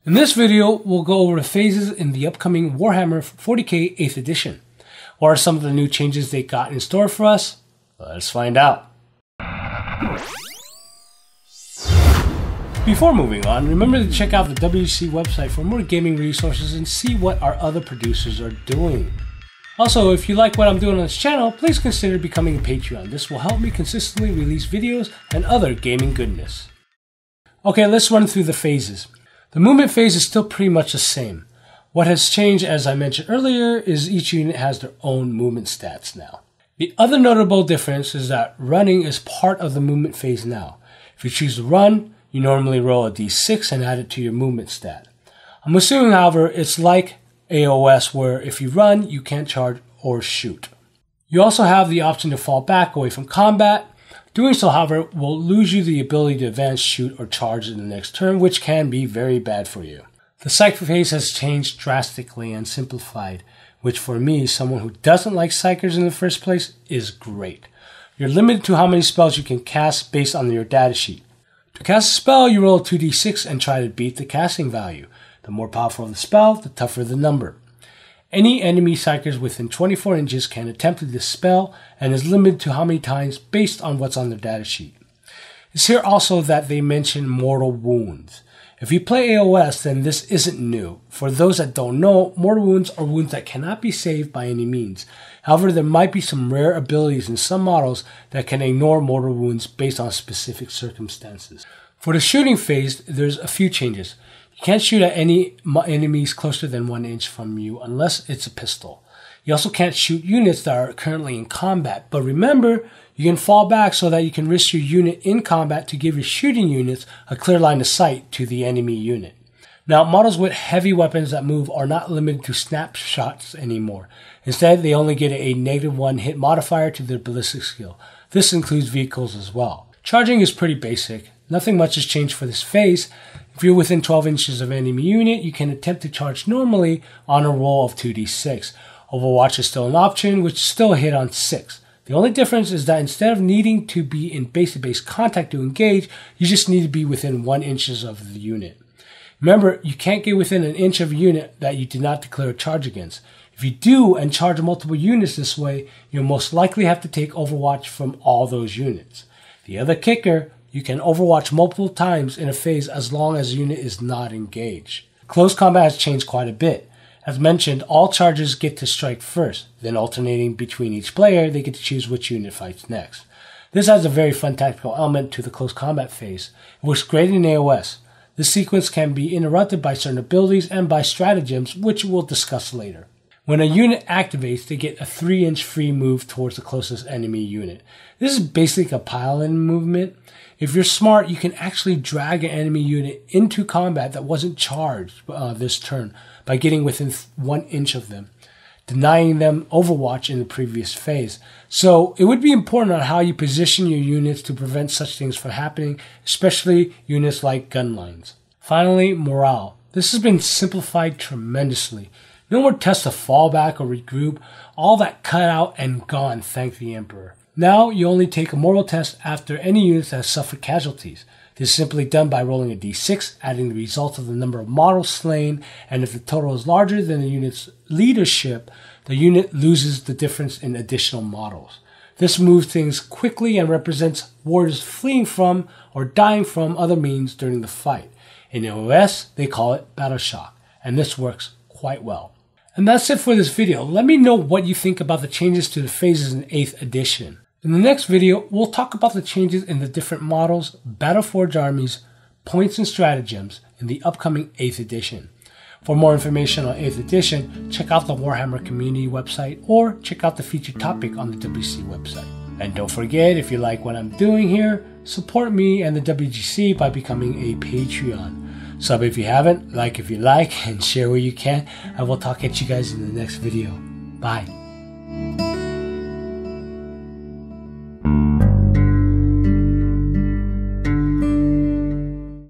In this video, we'll go over the phases in the upcoming Warhammer 40k 8th edition. What are some of the new changes they got in store for us? Let's find out. Before moving on, remember to check out the WGC website for more gaming resources and see what our other producers are doing. Also, if you like what I'm doing on this channel, please consider becoming a Patreon. This will help me consistently release videos and other gaming goodness. Okay, let's run through the phases. The movement phase is still pretty much the same. What has changed, as I mentioned earlier, is each unit has their own movement stats now. The other notable difference is that running is part of the movement phase now. If you choose to run, you normally roll a d6 and add it to your movement stat. I'm assuming, however, it's like AOS where if you run, you can't charge or shoot. You also have the option to fall back away from combat. Doing so, however, will lose you the ability to advance, shoot, or charge in the next turn, which can be very bad for you. The Psyker phase has changed drastically and simplified, which for me, someone who doesn't like Psykers in the first place, is great. You're limited to how many spells you can cast based on your datasheet. To cast a spell, you roll a 2d6 and try to beat the casting value. The more powerful the spell, the tougher the number. Any enemy Psykers within 24 inches can attempt this spell and is limited to how many times based on what's on their datasheet. It's here also that they mention mortal wounds. If you play AOS, then this isn't new. For those that don't know, mortal wounds are wounds that cannot be saved by any means. However, there might be some rare abilities in some models that can ignore mortal wounds based on specific circumstances. For the shooting phase, there's a few changes. You can't shoot at any enemies closer than 1 inch from you unless it's a pistol. You also can't shoot units that are currently in combat, but remember, you can fall back so that you can risk your unit in combat to give your shooting units a clear line of sight to the enemy unit. Now, models with heavy weapons that move are not limited to snapshots anymore. Instead, they only get a -1 hit modifier to their ballistic skill. This includes vehicles as well. Charging is pretty basic. Nothing much has changed for this phase. If you're within 12 inches of an enemy unit, you can attempt to charge normally on a roll of 2d6. Overwatch is still an option, which still hit on 6. The only difference is that instead of needing to be in base-to-base contact to engage, you just need to be within 1 inch of the unit. Remember, you can't get within an inch of a unit that you did not declare a charge against. If you do and charge multiple units this way, you'll most likely have to take Overwatch from all those units. The other kicker, you can overwatch multiple times in a phase as long as the unit is not engaged. Close combat has changed quite a bit. As mentioned, all charges get to strike first, then alternating between each player, they get to choose which unit fights next. This adds a very fun tactical element to the close combat phase. It works great in AOS. This sequence can be interrupted by certain abilities and by stratagems, which we'll discuss later. When a unit activates, they get a 3-inch free move towards the closest enemy unit. This is basically a pile-in movement. If you're smart, you can actually drag an enemy unit into combat that wasn't charged this turn by getting within 1 inch of them, denying them Overwatch in the previous phase. So it would be important on how you position your units to prevent such things from happening, especially units like gun lines. Finally, morale. This has been simplified tremendously. No more tests to fall back or regroup. All that cut out and gone, thank the Emperor. Now you only take a morale test after any units that have suffered casualties. This is simply done by rolling a d6, adding the result of the number of models slain, and if the total is larger than the unit's leadership, the unit loses the difference in additional models. This moves things quickly and represents warriors fleeing from or dying from other means during the fight. In AOS, they call it battle shock, and this works quite well. And that's it for this video. Let me know what you think about the changes to the phases in 8th edition. In the next video, we'll talk about the changes in the different models, Battleforged armies, points and stratagems in the upcoming 8th edition. For more information on 8th edition, check out the Warhammer community website or check out the featured topic on the WGC website. And don't forget, if you like what I'm doing here, support me and the WGC by becoming a Patreon. Sub if you haven't, like if you like, and share where you can. I will talk at you guys in the next video. Bye.